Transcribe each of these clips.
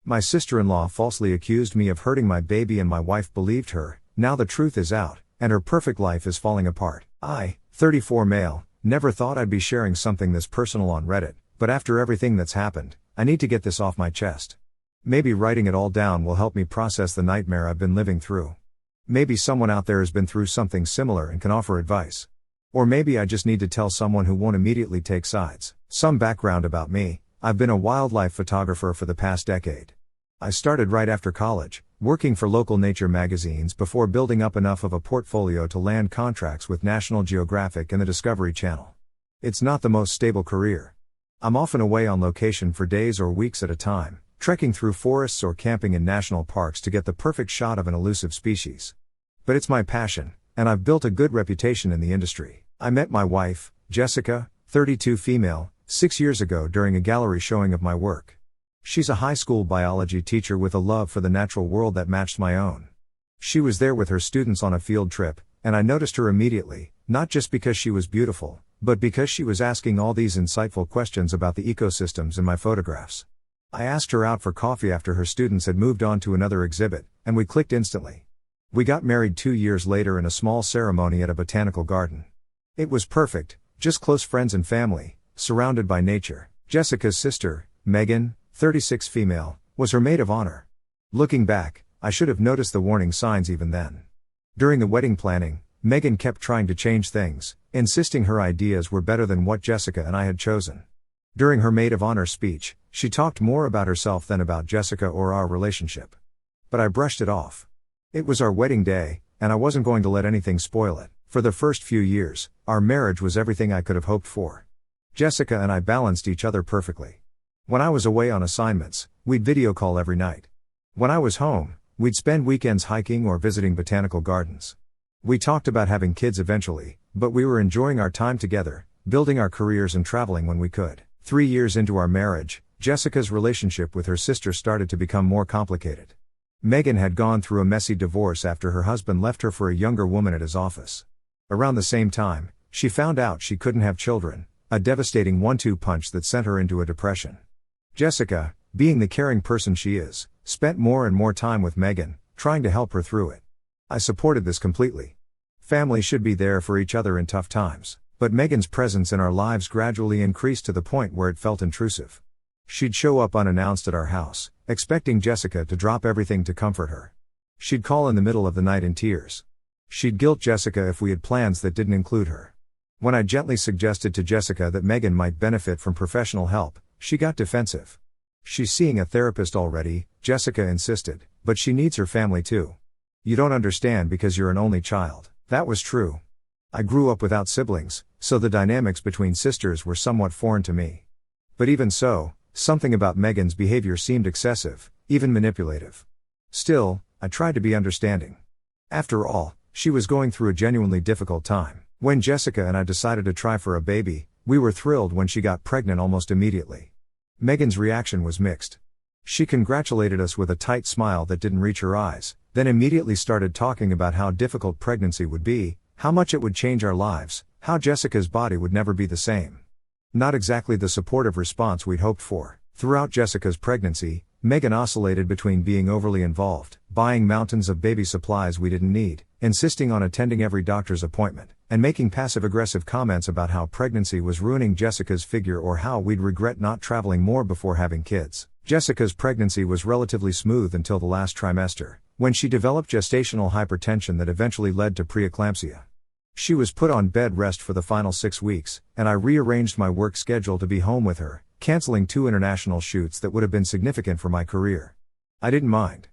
My sister-in-law falsely accused me of hurting my baby and my wife believed her. Now the truth is out, and her perfect life is falling apart. I, 34 male, never thought I'd be sharing something this personal on Reddit, but after everything that's happened, I need to get this off my chest. Maybe writing it all down will help me process the nightmare I've been living through. Maybe someone out there has been through something similar and can offer advice. Or maybe I just need to tell someone who won't immediately take sides. Some background about me: I've been a wildlife photographer for the past decade. I started right after college, working for local nature magazines before building up enough of a portfolio to land contracts with National Geographic and the Discovery Channel. It's not the most stable career. I'm often away on location for days or weeks at a time, trekking through forests or camping in national parks to get the perfect shot of an elusive species. But it's my passion, and I've built a good reputation in the industry. I met my wife, Jessica, 32 female, 6 years ago during a gallery showing of my work. She's a high school biology teacher with a love for the natural world that matched my own. She was there with her students on a field trip, and I noticed her immediately, not just because she was beautiful, but because she was asking all these insightful questions about the ecosystems in my photographs. I asked her out for coffee after her students had moved on to another exhibit, and we clicked instantly. We got married 2 years later in a small ceremony at a botanical garden. It was perfect, just close friends and family, surrounded by nature. Jessica's sister, Megan, 36 female, was her maid of honor. Looking back, I should have noticed the warning signs even then. During the wedding planning, Megan kept trying to change things, insisting her ideas were better than what Jessica and I had chosen. During her maid of honor speech, she talked more about herself than about Jessica or our relationship. But I brushed it off. It was our wedding day, and I wasn't going to let anything spoil it. For the first few years, our marriage was everything I could have hoped for. Jessica and I balanced each other perfectly. When I was away on assignments, we'd video call every night. When I was home, we'd spend weekends hiking or visiting botanical gardens. We talked about having kids eventually, but we were enjoying our time together, building our careers and traveling when we could. 3 years into our marriage, Jessica's relationship with her sister started to become more complicated. Megan had gone through a messy divorce after her husband left her for a younger woman at his office. Around the same time, she found out she couldn't have children, a devastating 1-2 punch that sent her into a depression. Jessica, being the caring person she is, spent more and more time with Megan, trying to help her through it. I supported this completely. Family should be there for each other in tough times, but Megan's presence in our lives gradually increased to the point where it felt intrusive. She'd show up unannounced at our house, expecting Jessica to drop everything to comfort her. She'd call in the middle of the night in tears. She'd guilt Jessica if we had plans that didn't include her. When I gently suggested to Jessica that Megan might benefit from professional help, she got defensive. "She's seeing a therapist already," Jessica insisted, "but she needs her family too. You don't understand because you're an only child." That was true. I grew up without siblings, so the dynamics between sisters were somewhat foreign to me. But even so, something about Megan's behavior seemed excessive, even manipulative. Still, I tried to be understanding. After all, she was going through a genuinely difficult time. When Jessica and I decided to try for a baby, we were thrilled when she got pregnant almost immediately. Megan's reaction was mixed. She congratulated us with a tight smile that didn't reach her eyes, then immediately started talking about how difficult pregnancy would be, how much it would change our lives, how Jessica's body would never be the same. Not exactly the supportive response we'd hoped for. Throughout Jessica's pregnancy, Megan oscillated between being overly involved, buying mountains of baby supplies we didn't need, insisting on attending every doctor's appointment, and making passive-aggressive comments about how pregnancy was ruining Jessica's figure or how we'd regret not traveling more before having kids. Jessica's pregnancy was relatively smooth until the last trimester, when she developed gestational hypertension that eventually led to preeclampsia. She was put on bed rest for the final 6 weeks, and I rearranged my work schedule to be home with her, canceling 2 international shoots that would have been significant for my career. I didn't mind.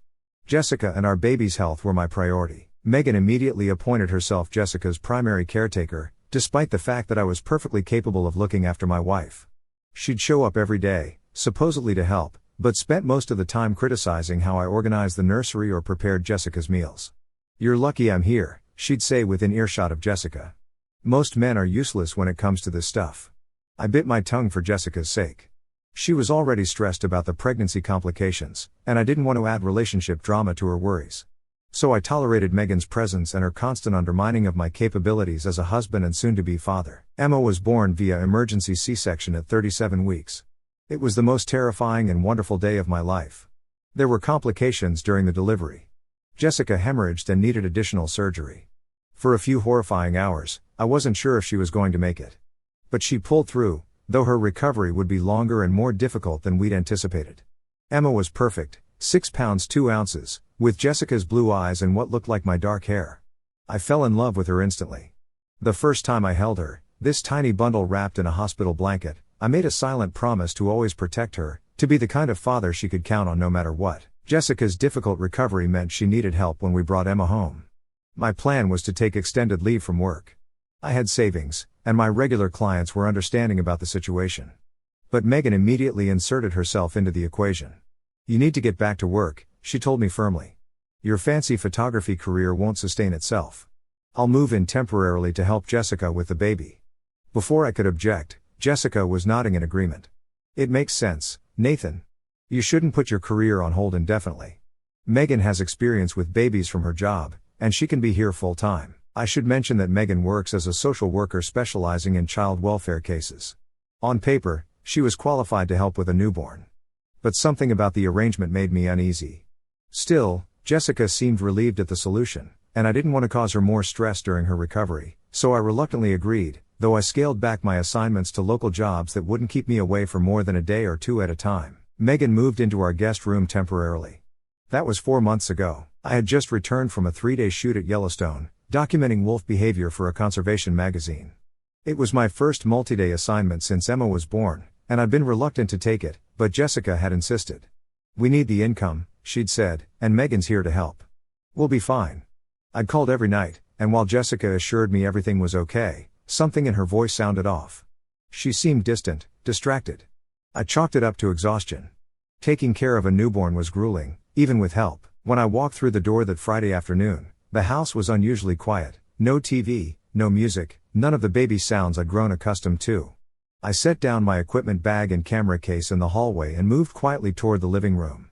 Jessica and our baby's health were my priority. Megan immediately appointed herself Jessica's primary caretaker, despite the fact that I was perfectly capable of looking after my wife. She'd show up every day, supposedly to help, but spent most of the time criticizing how I organized the nursery or prepared Jessica's meals. "You're lucky I'm here," she'd say within earshot of Jessica. "Most men are useless when it comes to this stuff." I bit my tongue for Jessica's sake. She was already stressed about the pregnancy complications, and I didn't want to add relationship drama to her worries. So I tolerated Megan's presence and her constant undermining of my capabilities as a husband and soon-to-be father. Emma was born via emergency C-section at 37 weeks. It was the most terrifying and wonderful day of my life. There were complications during the delivery. Jessica hemorrhaged and needed additional surgery. For a few horrifying hours, I wasn't sure if she was going to make it. But she pulled through, though her recovery would be longer and more difficult than we'd anticipated. Emma was perfect, 6 pounds 2 ounces, with Jessica's blue eyes and what looked like my dark hair. I fell in love with her instantly. The first time I held her, this tiny bundle wrapped in a hospital blanket, I made a silent promise to always protect her, to be the kind of father she could count on no matter what. Jessica's difficult recovery meant she needed help when we brought Emma home. My plan was to take extended leave from work. I had savings, and my regular clients were understanding about the situation. But Megan immediately inserted herself into the equation. "You need to get back to work," she told me firmly. "Your fancy photography career won't sustain itself. I'll move in temporarily to help Jessica with the baby." Before I could object, Jessica was nodding in agreement. "It makes sense, Nathan. You shouldn't put your career on hold indefinitely. Megan has experience with babies from her job, and she can be here full-time." I should mention that Megan works as a social worker specializing in child welfare cases. On paper, she was qualified to help with a newborn. But something about the arrangement made me uneasy. Still, Jessica seemed relieved at the solution, and I didn't want to cause her more stress during her recovery, so I reluctantly agreed, though I scaled back my assignments to local jobs that wouldn't keep me away for more than a day or two at a time. Megan moved into our guest room temporarily. That was 4 months ago. I had just returned from a 3-day shoot at Yellowstone, documenting wolf behavior for a conservation magazine. It was my first multi-day assignment since Emma was born, and I'd been reluctant to take it, but Jessica had insisted. "We need the income," she'd said, "and Megan's here to help. We'll be fine." I'd called every night, and while Jessica assured me everything was okay, something in her voice sounded off. She seemed distant, distracted. I chalked it up to exhaustion. Taking care of a newborn was grueling, even with help. When I walked through the door that Friday afternoon, the house was unusually quiet. No TV, no music, none of the baby sounds I'd grown accustomed to. I set down my equipment bag and camera case in the hallway and moved quietly toward the living room.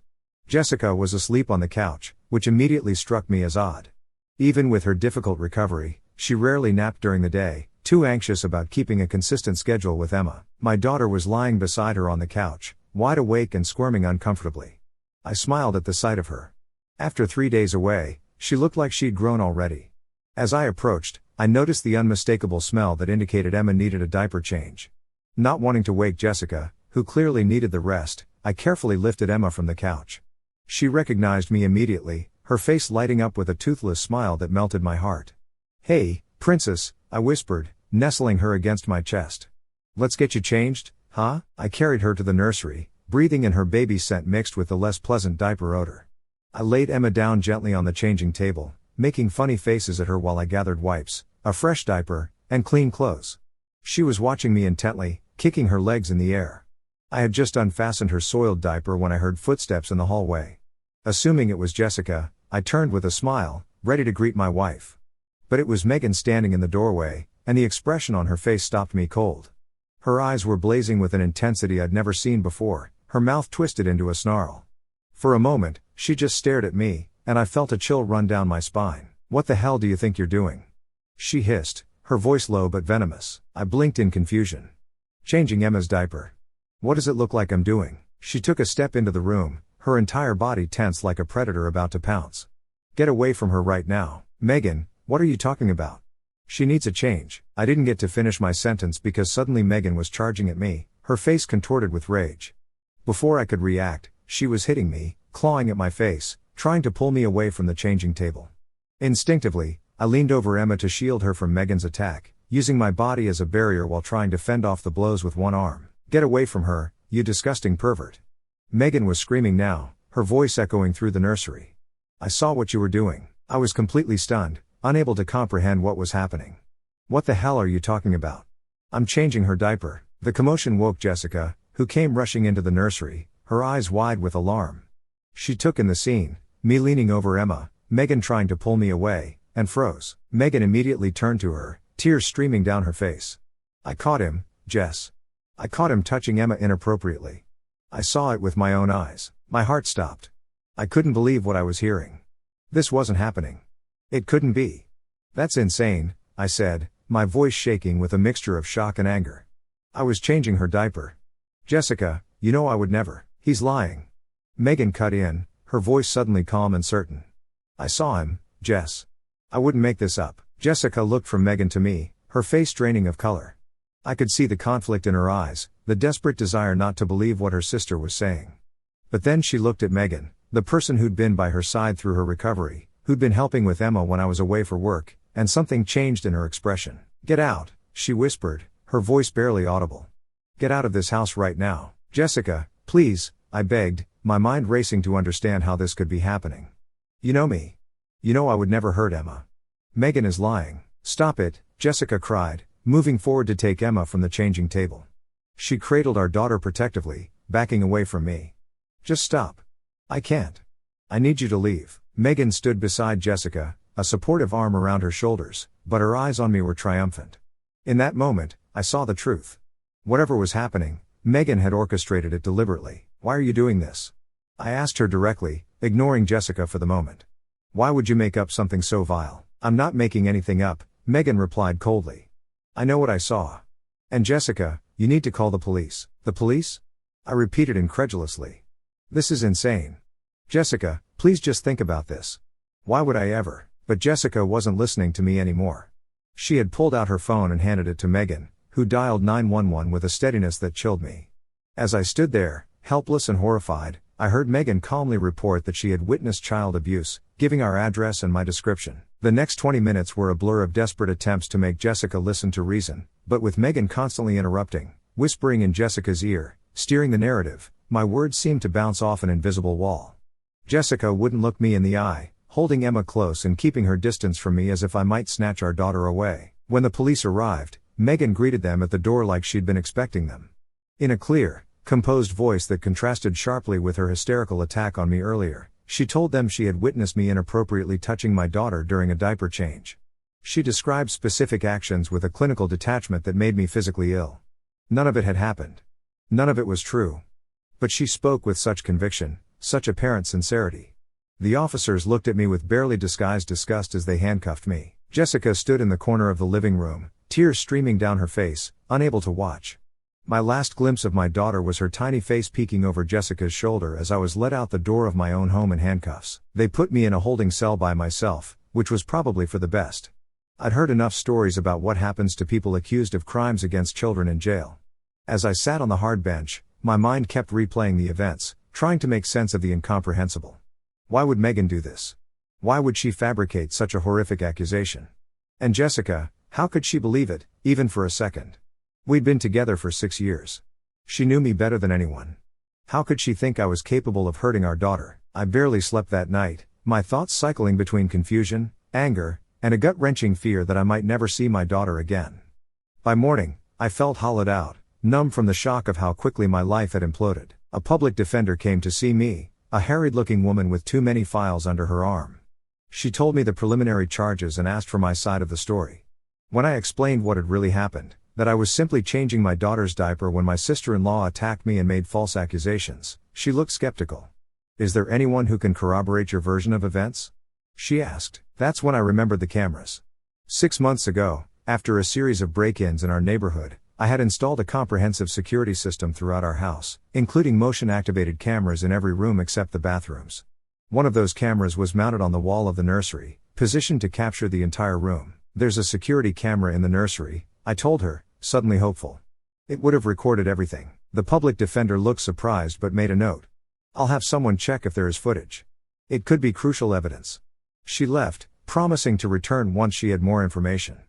Jessica was asleep on the couch, which immediately struck me as odd. Even with her difficult recovery, she rarely napped during the day, too anxious about keeping a consistent schedule with Emma. My daughter was lying beside her on the couch, wide awake and squirming uncomfortably. I smiled at the sight of her. After 3 days away, she looked like she'd grown already. As I approached, I noticed the unmistakable smell that indicated Emma needed a diaper change. Not wanting to wake Jessica, who clearly needed the rest, I carefully lifted Emma from the couch. She recognized me immediately, her face lighting up with a toothless smile that melted my heart. "Hey, princess," I whispered, nestling her against my chest. "Let's get you changed, huh?" I carried her to the nursery, breathing in her baby scent mixed with the less pleasant diaper odor. I laid Emma down gently on the changing table, making funny faces at her while I gathered wipes, a fresh diaper, and clean clothes. She was watching me intently, kicking her legs in the air. I had just unfastened her soiled diaper when I heard footsteps in the hallway. Assuming it was Jessica, I turned with a smile, ready to greet my wife. But it was Megan standing in the doorway, and the expression on her face stopped me cold. Her eyes were blazing with an intensity I'd never seen before, her mouth twisted into a snarl. For a moment, she just stared at me, and I felt a chill run down my spine. "What the hell do you think you're doing?" she hissed, her voice low but venomous. I blinked in confusion. "Changing Emma's diaper." "What does it look like I'm doing?" She took a step into the room, her entire body tense like a predator about to pounce. "Get away from her right now." "Megan, what are you talking about?" "She needs a change." I didn't get to finish my sentence because suddenly Megan was charging at me, her face contorted with rage. Before I could react, she was hitting me, clawing at my face, trying to pull me away from the changing table. Instinctively, I leaned over Emma to shield her from Megan's attack, using my body as a barrier while trying to fend off the blows with one arm. "Get away from her, you disgusting pervert." Megan was screaming now, her voice echoing through the nursery. "I saw what you were doing." I was completely stunned, unable to comprehend what was happening. "What the hell are you talking about?" "I'm changing her diaper." The commotion woke Jessica, who came rushing into the nursery, her eyes wide with alarm. She took in the scene, me leaning over Emma, Megan trying to pull me away, and froze. Megan immediately turned to her, tears streaming down her face. "I caught him, Jess. I caught him touching Emma inappropriately. I saw it with my own eyes." My heart stopped. I couldn't believe what I was hearing. This wasn't happening. It couldn't be. "That's insane," I said, my voice shaking with a mixture of shock and anger. "I was changing her diaper." "Jessica, you know I would never." "He's lying." Megan cut in, her voice suddenly calm and certain. I saw him, Jess. I wouldn't make this up. Jessica looked from Megan to me, her face draining of color. I could see the conflict in her eyes, the desperate desire not to believe what her sister was saying. But then she looked at Megan, the person who'd been by her side through her recovery, who'd been helping with Emma when I was away for work, and something changed in her expression. "Get out," she whispered, her voice barely audible. "Get out of this house right now." "Jessica, please," I begged, my mind racing to understand how this could be happening. "You know me. You know I would never hurt Emma. Megan is lying." "Stop it," Jessica cried, moving forward to take Emma from the changing table. She cradled our daughter protectively, backing away from me. "Just stop. I can't. I need you to leave." Megan stood beside Jessica, a supportive arm around her shoulders, but her eyes on me were triumphant. In that moment, I saw the truth. Whatever was happening, Megan had orchestrated it deliberately. "Why are you doing this?" I asked her directly, ignoring Jessica for the moment. "Why would you make up something so vile?" "I'm not making anything up," Megan replied coldly. "I know what I saw. And Jessica, you need to call the police." "The police?" I repeated incredulously. "This is insane. Jessica, please just think about this. Why would I ever?" But Jessica wasn't listening to me anymore. She had pulled out her phone and handed it to Megan, who dialed 911 with a steadiness that chilled me. As I stood there, helpless and horrified, I heard Megan calmly report that she had witnessed child abuse, giving our address and my description. The next 20 minutes were a blur of desperate attempts to make Jessica listen to reason, but with Megan constantly interrupting, whispering in Jessica's ear, steering the narrative, my words seemed to bounce off an invisible wall. Jessica wouldn't look me in the eye, holding Emma close and keeping her distance from me as if I might snatch our daughter away. When the police arrived, Megan greeted them at the door like she'd been expecting them. In a clear, composed voice that contrasted sharply with her hysterical attack on me earlier, she told them she had witnessed me inappropriately touching my daughter during a diaper change. She described specific actions with a clinical detachment that made me physically ill. None of it had happened. None of it was true. But she spoke with such conviction, such apparent sincerity. The officers looked at me with barely disguised disgust as they handcuffed me. Jessica stood in the corner of the living room, tears streaming down her face, unable to watch. My last glimpse of my daughter was her tiny face peeking over Jessica's shoulder as I was led out the door of my own home in handcuffs. They put me in a holding cell by myself, which was probably for the best. I'd heard enough stories about what happens to people accused of crimes against children in jail. As I sat on the hard bench, my mind kept replaying the events, trying to make sense of the incomprehensible. Why would Megan do this? Why would she fabricate such a horrific accusation? And Jessica, how could she believe it, even for a second? We'd been together for 6 years. She knew me better than anyone. How could she think I was capable of hurting our daughter? I barely slept that night, my thoughts cycling between confusion, anger, and a gut-wrenching fear that I might never see my daughter again. By morning, I felt hollowed out, numb from the shock of how quickly my life had imploded. A public defender came to see me, a harried-looking woman with too many files under her arm. She told me the preliminary charges and asked for my side of the story. When I explained what had really happened, that I was simply changing my daughter's diaper when my sister-in-law attacked me and made false accusations, she looked skeptical. "Is there anyone who can corroborate your version of events?" she asked. That's when I remembered the cameras. 6 months ago, after a series of break-ins in our neighborhood, I had installed a comprehensive security system throughout our house, including motion-activated cameras in every room except the bathrooms. One of those cameras was mounted on the wall of the nursery, positioned to capture the entire room. "There's a security camera in the nursery," I told her, suddenly hopeful. "It would have recorded everything." The public defender looked surprised but made a note. "I'll have someone check if there is footage. It could be crucial evidence." She left, promising to return once she had more information.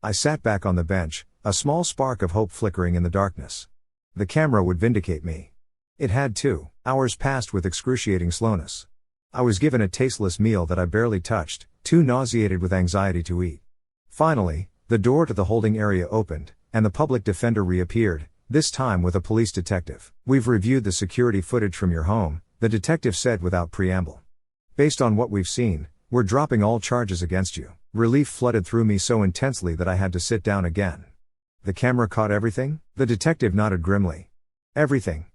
I sat back on the bench, a small spark of hope flickering in the darkness. The camera would vindicate me. It had too. Hours passed with excruciating slowness. I was given a tasteless meal that I barely touched, too nauseated with anxiety to eat. Finally, the door to the holding area opened, and the public defender reappeared, this time with a police detective. "We've reviewed the security footage from your home," the detective said without preamble. "Based on what we've seen, we're dropping all charges against you." Relief flooded through me so intensely that I had to sit down again. "The camera caught everything?" The detective nodded grimly. "Everything.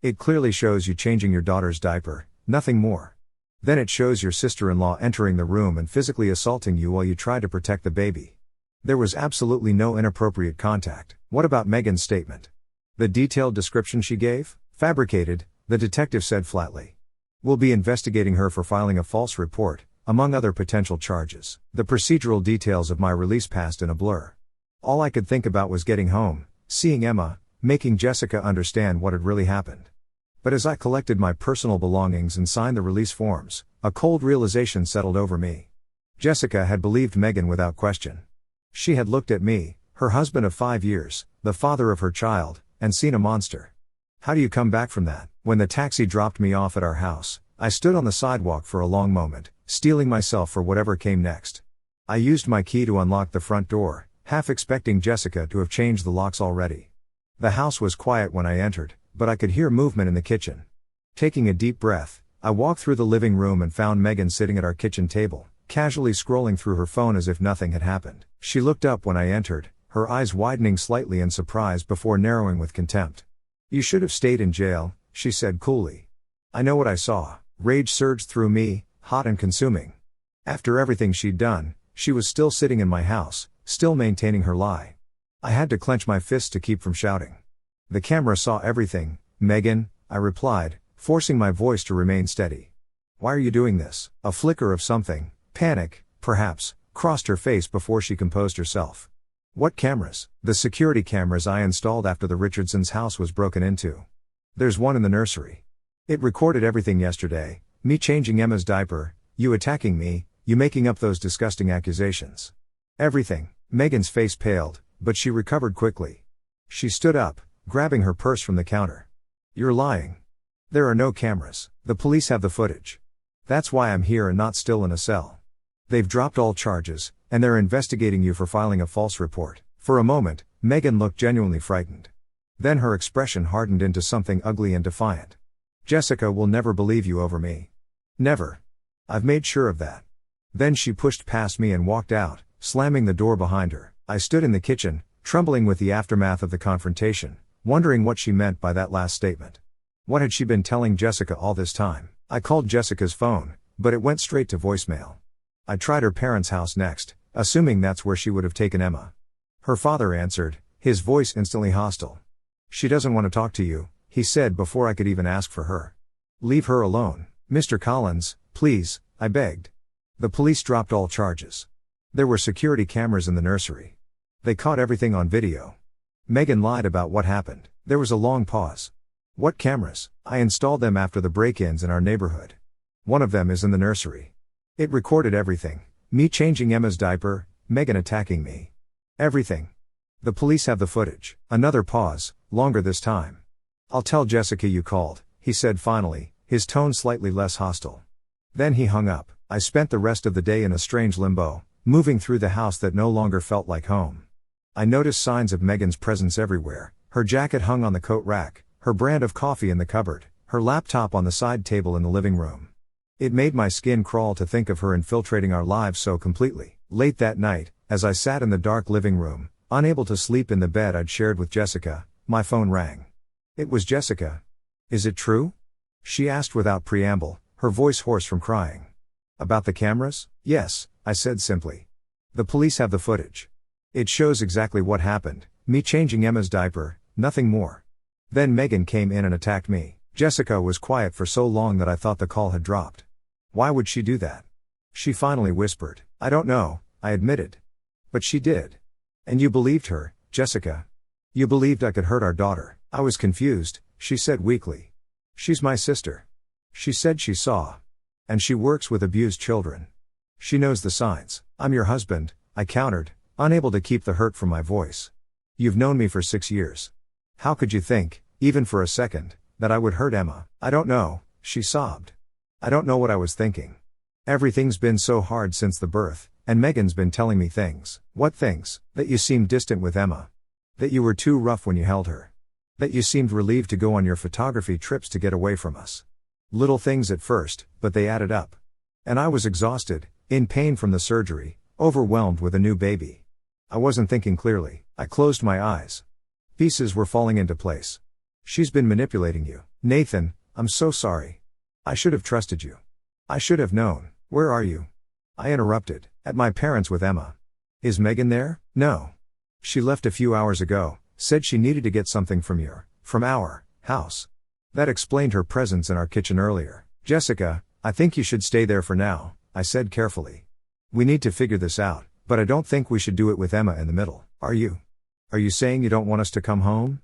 It clearly shows you changing your daughter's diaper, nothing more. Then it shows your sister-in-law entering the room and physically assaulting you while you tried to protect the baby. There was absolutely no inappropriate contact." "What about Megan's statement? The detailed description she gave?" "Fabricated," the detective said flatly. We'll be investigating her for filing a false report, among other potential charges. The procedural details of my release passed in a blur. All I could think about was getting home, seeing Emma, making Jessica understand what had really happened. But as I collected my personal belongings and signed the release forms, a cold realization settled over me. Jessica had believed Megan without question. She had looked at me, her husband of 5 years, the father of her child, and seen a monster. How do you come back from that? When the taxi dropped me off at our house, I stood on the sidewalk for a long moment, steeling myself for whatever came next. I used my key to unlock the front door, half expecting Jessica to have changed the locks already. The house was quiet when I entered, but I could hear movement in the kitchen. Taking a deep breath, I walked through the living room and found Megan sitting at our kitchen table, casually scrolling through her phone as if nothing had happened. She looked up when I entered, her eyes widening slightly in surprise before narrowing with contempt. "You should have stayed in jail," she said coolly. I know what I saw. Rage surged through me, hot and consuming. After everything she'd done, she was still sitting in my house, still maintaining her lie. I had to clench my fists to keep from shouting. "The camera saw everything, Megan," I replied, forcing my voice to remain steady. "Why are you doing this?" A flicker of something, panic, perhaps, crossed her face before she composed herself. "What cameras?" "The security cameras I installed after the Richardsons' house was broken into. There's one in the nursery. It recorded everything yesterday, me changing Emma's diaper, you attacking me, you making up those disgusting accusations. Everything." Megan's face paled, but she recovered quickly. She stood up, grabbing her purse from the counter. "You're lying. There are no cameras. The police have the footage. That's why I'm here and not still in a cell. They've dropped all charges, and they're investigating you for filing a false report." For a moment, Megan looked genuinely frightened. Then her expression hardened into something ugly and defiant. "Jessica will never believe you over me. Never. I've made sure of that." Then she pushed past me and walked out, slamming the door behind her. I stood in the kitchen, trembling with the aftermath of the confrontation, wondering what she meant by that last statement. What had she been telling Jessica all this time? I called Jessica's phone, but it went straight to voicemail. I tried her parents' house next, assuming that's where she would have taken Emma. Her father answered, his voice instantly hostile. "She doesn't want to talk to you," he said before I could even ask for her. "Leave her alone, Mr. Collins, please," I begged. The police dropped all charges. There were security cameras in the nursery. They caught everything on video. Megan lied about what happened. There was a long pause. "What cameras?" "I installed them after the break-ins in our neighborhood. One of them is in the nursery. It recorded everything. Me changing Emma's diaper, Megan attacking me. Everything. The police have the footage." Another pause, longer this time. "I'll tell Jessica you called," he said finally, his tone slightly less hostile. Then he hung up. I spent the rest of the day in a strange limbo, moving through the house that no longer felt like home. I noticed signs of Megan's presence everywhere. Her jacket hung on the coat rack, her brand of coffee in the cupboard, her laptop on the side table in the living room. It made my skin crawl to think of her infiltrating our lives so completely. Late that night, as I sat in the dark living room, unable to sleep in the bed I'd shared with Jessica, my phone rang. It was Jessica. "Is it true?" she asked without preamble, her voice hoarse from crying. "About the cameras?" "Yes," I said simply. "The police have the footage. It shows exactly what happened, me changing Emma's diaper, nothing more." Then Megan came in and attacked me. Jessica was quiet for so long that I thought the call had dropped. "Why would she do that?" she finally whispered. "I don't know," I admitted. "But she did. And you believed her, Jessica. You believed I could hurt our daughter." "I was confused," she said weakly. "She's my sister. She said she saw. And she works with abused children. She knows the signs." "I'm your husband," I countered, unable to keep the hurt from my voice. "You've known me for 6 years. How could you think, even for a second, that I would hurt Emma?" "I don't know," she sobbed. "I don't know what I was thinking. Everything's been so hard since the birth, and Megan's been telling me things." "What things?" "That you seemed distant with Emma. That you were too rough when you held her. That you seemed relieved to go on your photography trips to get away from us. Little things at first, but they added up. And I was exhausted, in pain from the surgery, overwhelmed with a new baby. I wasn't thinking clearly." I closed my eyes. Pieces were falling into place. "She's been manipulating you. Nathan, I'm so sorry. I should have trusted you. I should have known." "Where are you?" I interrupted. "At my parents' with Emma." "Is Megan there?" "No. She left a few hours ago, said she needed to get something from our house. That explained her presence in our kitchen earlier." Jessica, I think you should stay there for now, I said carefully. We need to figure this out, but I don't think we should do it with Emma in the middle. Are you? Are you saying you don't want us to come home?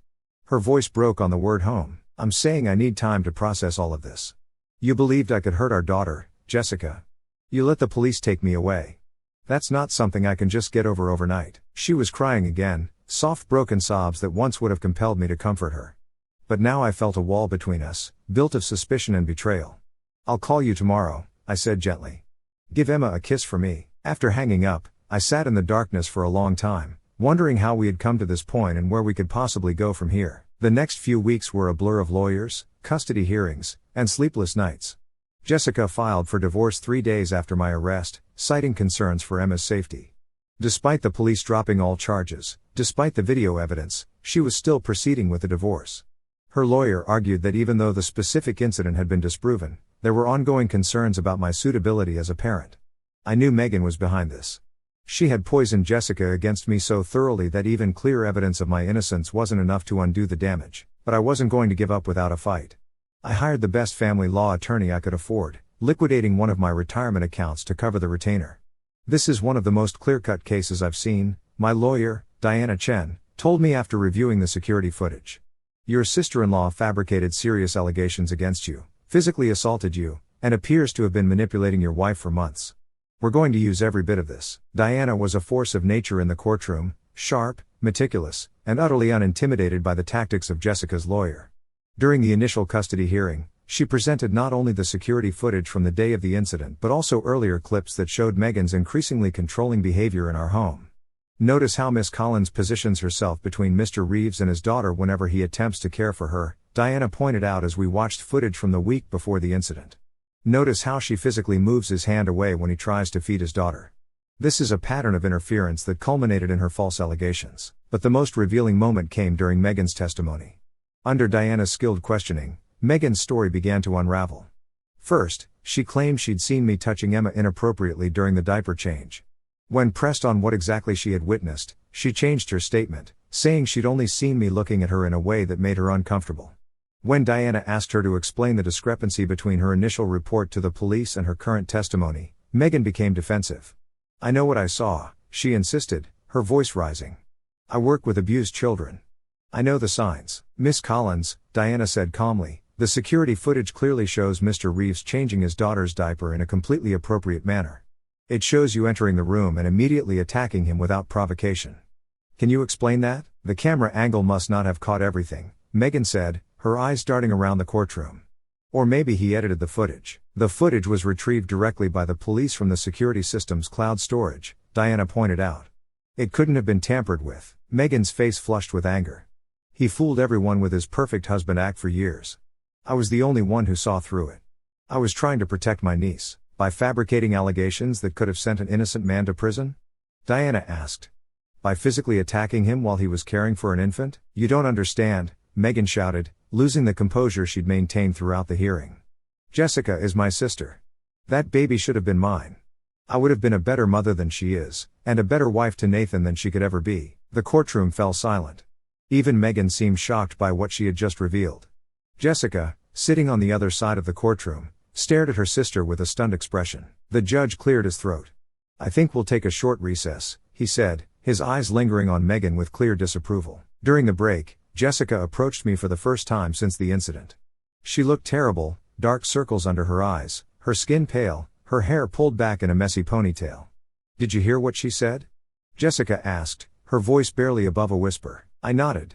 Her voice broke on the word home. I'm saying I need time to process all of this. You believed I could hurt our daughter, Jessica. You let the police take me away. That's not something I can just get over overnight. She was crying again, soft broken sobs that once would have compelled me to comfort her. But now I felt a wall between us, built of suspicion and betrayal. I'll call you tomorrow, I said gently. Give Emma a kiss for me. After hanging up, I sat in the darkness for a long time, wondering how we had come to this point and where we could possibly go from here. The next few weeks were a blur of lawyers, custody hearings, and sleepless nights. Jessica filed for divorce 3 days after my arrest, citing concerns for Emma's safety. Despite the police dropping all charges, despite the video evidence, she was still proceeding with the divorce. Her lawyer argued that even though the specific incident had been disproven, there were ongoing concerns about my suitability as a parent. I knew Megan was behind this. She had poisoned Jessica against me so thoroughly that even clear evidence of my innocence wasn't enough to undo the damage, but I wasn't going to give up without a fight. I hired the best family law attorney I could afford, liquidating one of my retirement accounts to cover the retainer. This is one of the most clear-cut cases I've seen, my lawyer, Diana Chen, told me after reviewing the security footage. Your sister-in-law fabricated serious allegations against you, physically assaulted you, and appears to have been manipulating your wife for months. We're going to use every bit of this. Diana was a force of nature in the courtroom, sharp, meticulous, and utterly unintimidated by the tactics of Jessica's lawyer. During the initial custody hearing, she presented not only the security footage from the day of the incident but also earlier clips that showed Megan's increasingly controlling behavior in our home. Notice how Miss Collins positions herself between Mr. Reeves and his daughter whenever he attempts to care for her, Diana pointed out as we watched footage from the week before the incident. Notice how she physically moves his hand away when he tries to feed his daughter. This is a pattern of interference that culminated in her false allegations. But the most revealing moment came during Megan's testimony. Under Diana's skilled questioning, Megan's story began to unravel. First, she claimed she'd seen me touching Emma inappropriately during the diaper change. When pressed on what exactly she had witnessed, she changed her statement, saying she'd only seen me looking at her in a way that made her uncomfortable. When Diana asked her to explain the discrepancy between her initial report to the police and her current testimony, Megan became defensive. I know what I saw, she insisted, her voice rising. I work with abused children. I know the signs. Miss Collins, Diana said calmly, the security footage clearly shows Mr. Reeves changing his daughter's diaper in a completely appropriate manner. It shows you entering the room and immediately attacking him without provocation. Can you explain that? The camera angle must not have caught everything, Megan said, her eyes darting around the courtroom. Or maybe he edited the footage. The footage was retrieved directly by the police from the security system's cloud storage, Diana pointed out. It couldn't have been tampered with. Megan's face flushed with anger. He fooled everyone with his perfect husband act for years. I was the only one who saw through it. I was trying to protect my niece, by fabricating allegations that could have sent an innocent man to prison? Diana asked. By physically attacking him while he was caring for an infant? You don't understand, Megan shouted, losing the composure she'd maintained throughout the hearing. Jessica is my sister. That baby should have been mine. I would have been a better mother than she is, and a better wife to Nathan than she could ever be. The courtroom fell silent. Even Megan seemed shocked by what she had just revealed. Jessica, sitting on the other side of the courtroom, stared at her sister with a stunned expression. The judge cleared his throat. I think we'll take a short recess, he said, his eyes lingering on Megan with clear disapproval. During the break, Jessica approached me for the first time since the incident. She looked terrible, dark circles under her eyes, her skin pale, her hair pulled back in a messy ponytail. Did you hear what she said? Jessica asked, her voice barely above a whisper. I nodded.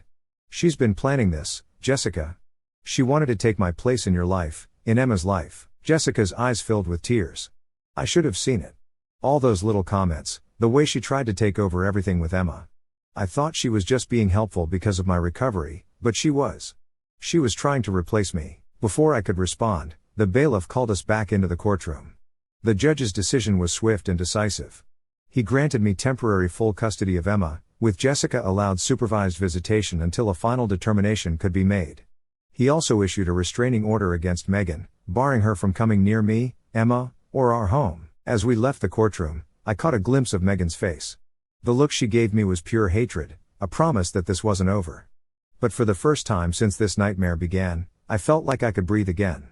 She's been planning this, Jessica. She wanted to take my place in your life, in Emma's life. Jessica's eyes filled with tears. I should have seen it. All those little comments, the way she tried to take over everything with Emma. I thought she was just being helpful because of my recovery, but she was. She was trying to replace me. Before I could respond, the bailiff called us back into the courtroom. The judge's decision was swift and decisive. He granted me temporary full custody of Emma, with Jessica allowed supervised visitation until a final determination could be made. He also issued a restraining order against Megan, barring her from coming near me, Emma, or our home. As we left the courtroom, I caught a glimpse of Megan's face. The look she gave me was pure hatred, a promise that this wasn't over. But for the first time since this nightmare began, I felt like I could breathe again.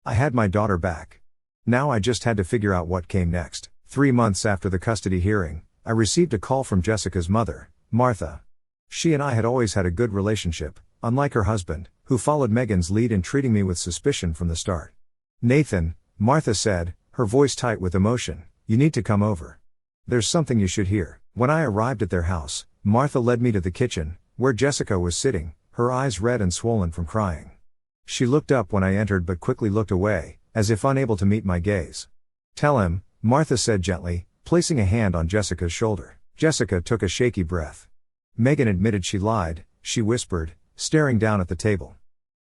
I had my daughter back. Now I just had to figure out what came next. 3 months after the custody hearing, I received a call from Jessica's mother, Martha. She and I had always had a good relationship, unlike her husband, who followed Megan's lead in treating me with suspicion from the start. "Nathan," Martha said, her voice tight with emotion, "you need to come over. There's something you should hear." When I arrived at their house, Martha led me to the kitchen, where Jessica was sitting, her eyes red and swollen from crying. She looked up when I entered but quickly looked away, as if unable to meet my gaze. "Tell him," Martha said gently, placing a hand on Jessica's shoulder. Jessica took a shaky breath. "Megan admitted she lied," she whispered, staring down at the table.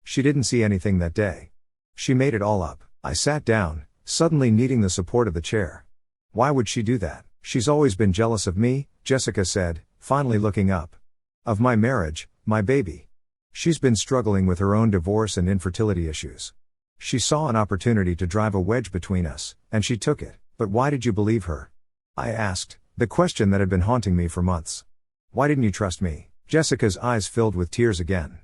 "She didn't see anything that day. She made it all up." I sat down, suddenly needing the support of the chair. "Why would she do that?" "She's always been jealous of me," Jessica said, finally looking up. "Of my marriage, my baby. She's been struggling with her own divorce and infertility issues. She saw an opportunity to drive a wedge between us, and she took it." "But why did you believe her?" I asked, the question that had been haunting me for months. "Why didn't you trust me?" Jessica's eyes filled with tears again.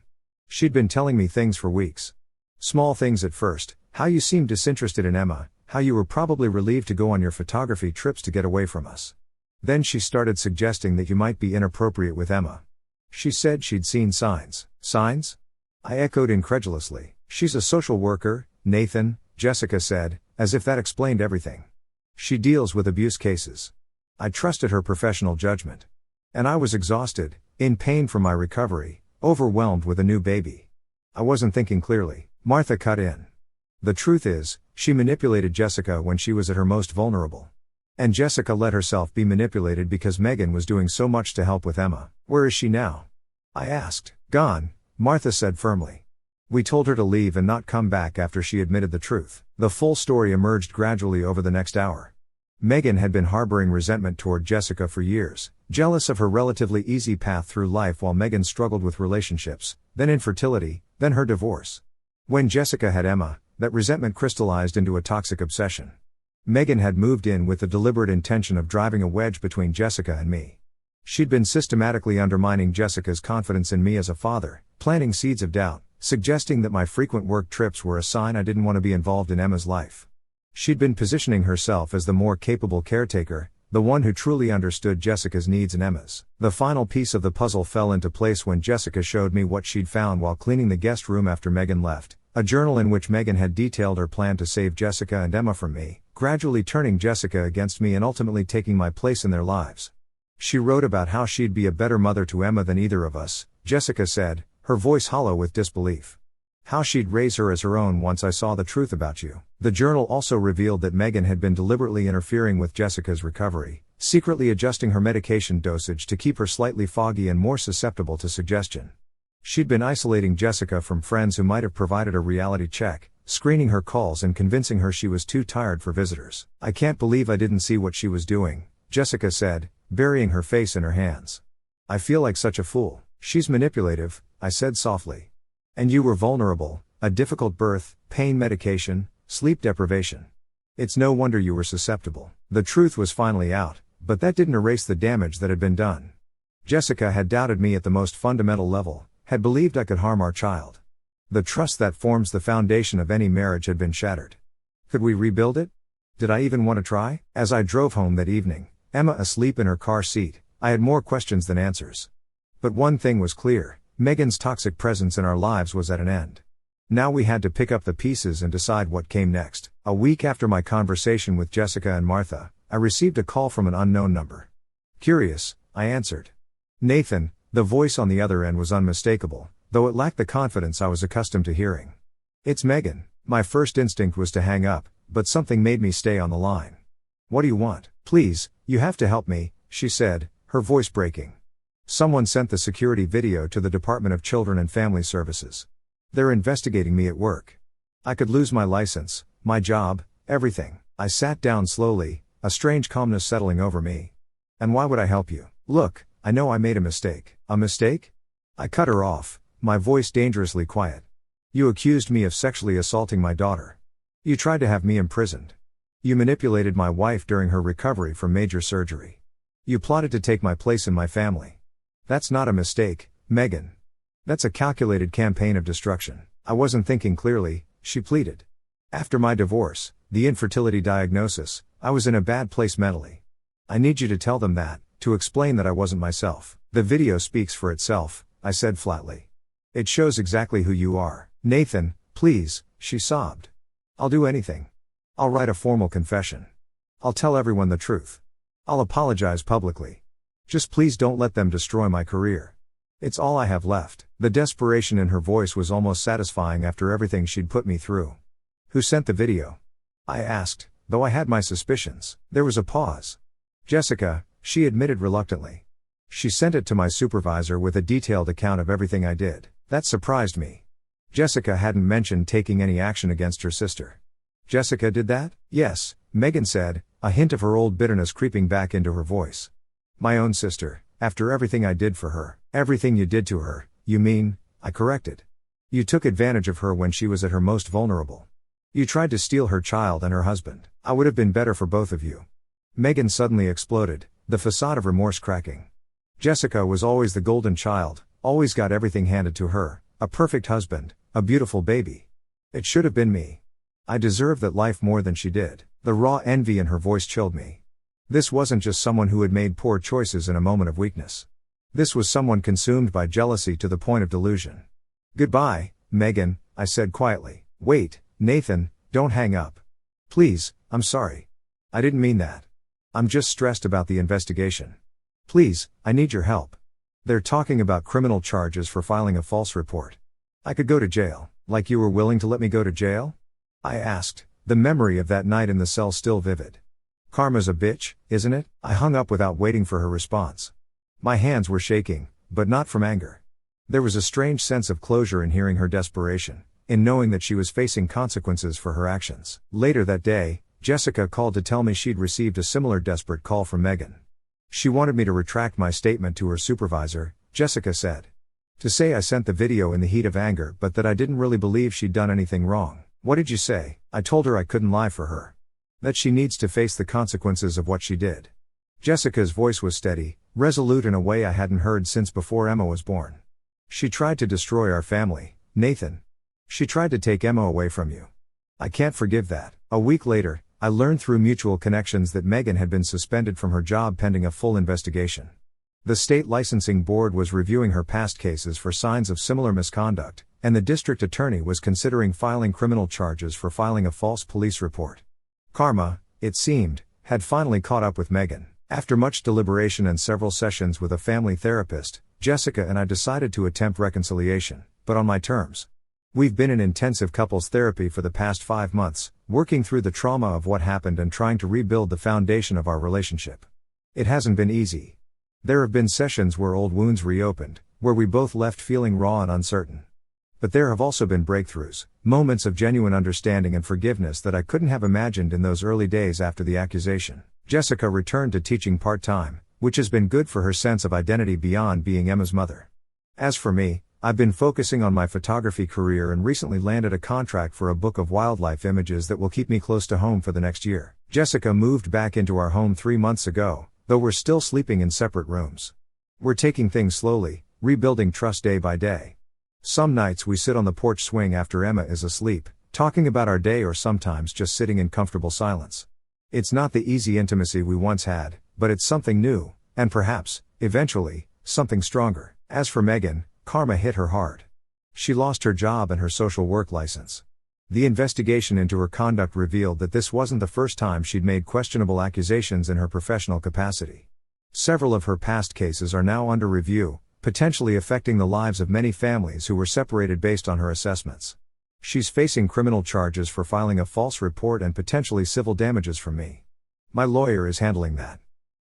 She'd been telling me things for weeks. Small things at first, how you seemed disinterested in Emma, how you were probably relieved to go on your photography trips to get away from us. Then she started suggesting that you might be inappropriate with Emma. She said she'd seen signs. "Signs?" I echoed incredulously. "She's a social worker, Nathan," Jessica said, as if that explained everything. "She deals with abuse cases." I trusted her professional judgment. And I was exhausted, in pain from my recovery, overwhelmed with a new baby. I wasn't thinking clearly. Martha cut in. "The truth is, she manipulated Jessica when she was at her most vulnerable. And Jessica let herself be manipulated because Megan was doing so much to help with Emma." "Where is she now?" I asked. "Gone," Martha said firmly. "We told her to leave and not come back after she admitted the truth." The full story emerged gradually over the next hour. Megan had been harboring resentment toward Jessica for years, jealous of her relatively easy path through life while Megan struggled with relationships, then infertility, then her divorce. When Jessica had Emma, that resentment crystallized into a toxic obsession. Megan had moved in with the deliberate intention of driving a wedge between Jessica and me. She'd been systematically undermining Jessica's confidence in me as a father, planting seeds of doubt, suggesting that my frequent work trips were a sign I didn't want to be involved in Emma's life. She'd been positioning herself as the more capable caretaker, the one who truly understood Jessica's needs and Emma's. The final piece of the puzzle fell into place when Jessica showed me what she'd found while cleaning the guest room after Megan left, a journal in which Megan had detailed her plan to save Jessica and Emma from me, gradually turning Jessica against me and ultimately taking my place in their lives. She wrote about how she'd be a better mother to Emma than either of us, Jessica said, her voice hollow with disbelief. How she'd raise her as her own once I saw the truth about you. The journal also revealed that Megan had been deliberately interfering with Jessica's recovery, secretly adjusting her medication dosage to keep her slightly foggy and more susceptible to suggestion. She'd been isolating Jessica from friends who might have provided a reality check, screening her calls and convincing her she was too tired for visitors. "I can't believe I didn't see what she was doing," Jessica said, burying her face in her hands. "I feel like such a fool." "She's manipulative," I said softly. "And you were vulnerable, a difficult birth, pain medication, sleep deprivation. It's no wonder you were susceptible." The truth was finally out, but that didn't erase the damage that had been done. Jessica had doubted me at the most fundamental level, had believed I could harm our child. The trust that forms the foundation of any marriage had been shattered. Could we rebuild it? Did I even want to try? As I drove home that evening, Emma asleep in her car seat, I had more questions than answers. But one thing was clear, Megan's toxic presence in our lives was at an end. Now we had to pick up the pieces and decide what came next. A week after my conversation with Jessica and Martha, I received a call from an unknown number. Curious, I answered. "Nathan," the voice on the other end was unmistakable, though it lacked the confidence I was accustomed to hearing. "It's Megan." My first instinct was to hang up, but something made me stay on the line. "What do you want?" "Please, you have to help me," she said, her voice breaking. "Someone sent the security video to the Department of Children and Family Services. They're investigating me at work. I could lose my license, my job, everything." I sat down slowly, a strange calmness settling over me. "And why would I help you?" "Look, I know I made a mistake." "A mistake?" I cut her off, my voice dangerously quiet. "You accused me of sexually assaulting my daughter. You tried to have me imprisoned. You manipulated my wife during her recovery from major surgery. You plotted to take my place in my family. That's not a mistake, Megan. That's a calculated campaign of destruction." I wasn't thinking clearly, she pleaded. After my divorce, the infertility diagnosis, I was in a bad place mentally. I need you to tell them that, to explain that I wasn't myself. The video speaks for itself, I said flatly. It shows exactly who you are. Nathan, please, she sobbed. I'll do anything. I'll write a formal confession. I'll tell everyone the truth. I'll apologize publicly. Just please don't let them destroy my career. It's all I have left. The desperation in her voice was almost satisfying after everything she'd put me through. Who sent the video? I asked, though I had my suspicions. There was a pause. Jessica, she admitted reluctantly. She sent it to my supervisor with a detailed account of everything I did. That surprised me. Jessica hadn't mentioned taking any action against her sister. Jessica did that? Yes, Megan said, a hint of her old bitterness creeping back into her voice. My own sister, after everything I did for her. Everything you did to her, you mean, I corrected. You took advantage of her when she was at her most vulnerable. You tried to steal her child and her husband. I would have been better for both of you. Megan suddenly exploded, the facade of remorse cracking. Jessica was always the golden child, always got everything handed to her, a perfect husband, a beautiful baby. It should have been me. I deserved that life more than she did. The raw envy in her voice chilled me. This wasn't just someone who had made poor choices in a moment of weakness. This was someone consumed by jealousy to the point of delusion. Goodbye, Megan, I said quietly. Wait, Nathan, don't hang up. Please, I'm sorry. I didn't mean that. I'm just stressed about the investigation. Please, I need your help. They're talking about criminal charges for filing a false report. I could go to jail. Like you were willing to let me go to jail? I asked, the memory of that night in the cell still vivid. Karma's a bitch, isn't it? I hung up without waiting for her response. My hands were shaking, but not from anger. There was a strange sense of closure in hearing her desperation, in knowing that she was facing consequences for her actions. Later that day, Jessica called to tell me she'd received a similar desperate call from Megan. She wanted me to retract my statement to her supervisor, Jessica said. To say I sent the video in the heat of anger but that I didn't really believe she'd done anything wrong. What did you say? I told her I couldn't lie for her. That she needs to face the consequences of what she did. Jessica's voice was steady, resolute in a way I hadn't heard since before Emma was born. She tried to destroy our family, Nathan. She tried to take Emma away from you. I can't forgive that. A week later, I learned through mutual connections that Megan had been suspended from her job pending a full investigation. The state licensing board was reviewing her past cases for signs of similar misconduct, and the district attorney was considering filing criminal charges for filing a false police report. Karma, it seemed, had finally caught up with Megan. After much deliberation and several sessions with a family therapist, Jessica and I decided to attempt reconciliation, but on my terms. We've been in intensive couples therapy for the past 5 months, working through the trauma of what happened and trying to rebuild the foundation of our relationship. It hasn't been easy. There have been sessions where old wounds reopened, where we both left feeling raw and uncertain. But there have also been breakthroughs, moments of genuine understanding and forgiveness that I couldn't have imagined in those early days after the accusation. Jessica returned to teaching part-time, which has been good for her sense of identity beyond being Emma's mother. As for me, I've been focusing on my photography career and recently landed a contract for a book of wildlife images that will keep me close to home for the next year. Jessica moved back into our home 3 months ago, though we're still sleeping in separate rooms. We're taking things slowly, rebuilding trust day by day. Some nights we sit on the porch swing after Emma is asleep, talking about our day or sometimes just sitting in comfortable silence. It's not the easy intimacy we once had, but it's something new, and perhaps, eventually, something stronger. As for Megan, karma hit her hard. She lost her job and her social work license. The investigation into her conduct revealed that this wasn't the first time she'd made questionable accusations in her professional capacity. Several of her past cases are now under review, potentially affecting the lives of many families who were separated based on her assessments. She's facing criminal charges for filing a false report and potentially civil damages from me. My lawyer is handling that.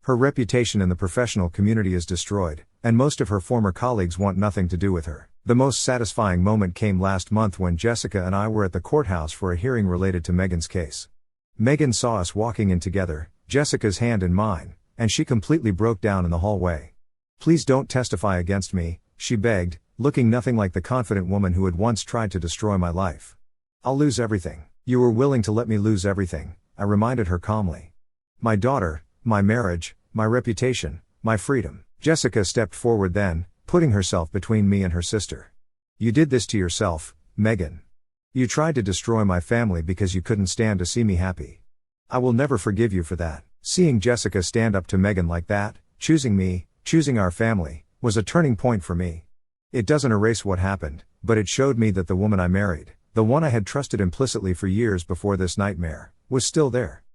Her reputation in the professional community is destroyed, and most of her former colleagues want nothing to do with her. The most satisfying moment came last month when Jessica and I were at the courthouse for a hearing related to Megan's case. Megan saw us walking in together, Jessica's hand in mine, and she completely broke down in the hallway. Please don't testify against me, she begged, looking nothing like the confident woman who had once tried to destroy my life. I'll lose everything. You were willing to let me lose everything, I reminded her calmly. My daughter, my marriage, my reputation, my freedom. Jessica stepped forward then, putting herself between me and her sister. You did this to yourself, Megan. You tried to destroy my family because you couldn't stand to see me happy. I will never forgive you for that. Seeing Jessica stand up to Megan like that, choosing me, choosing our family, was a turning point for me. It doesn't erase what happened, but it showed me that the woman I married, the one I had trusted implicitly for years before this nightmare, was still there.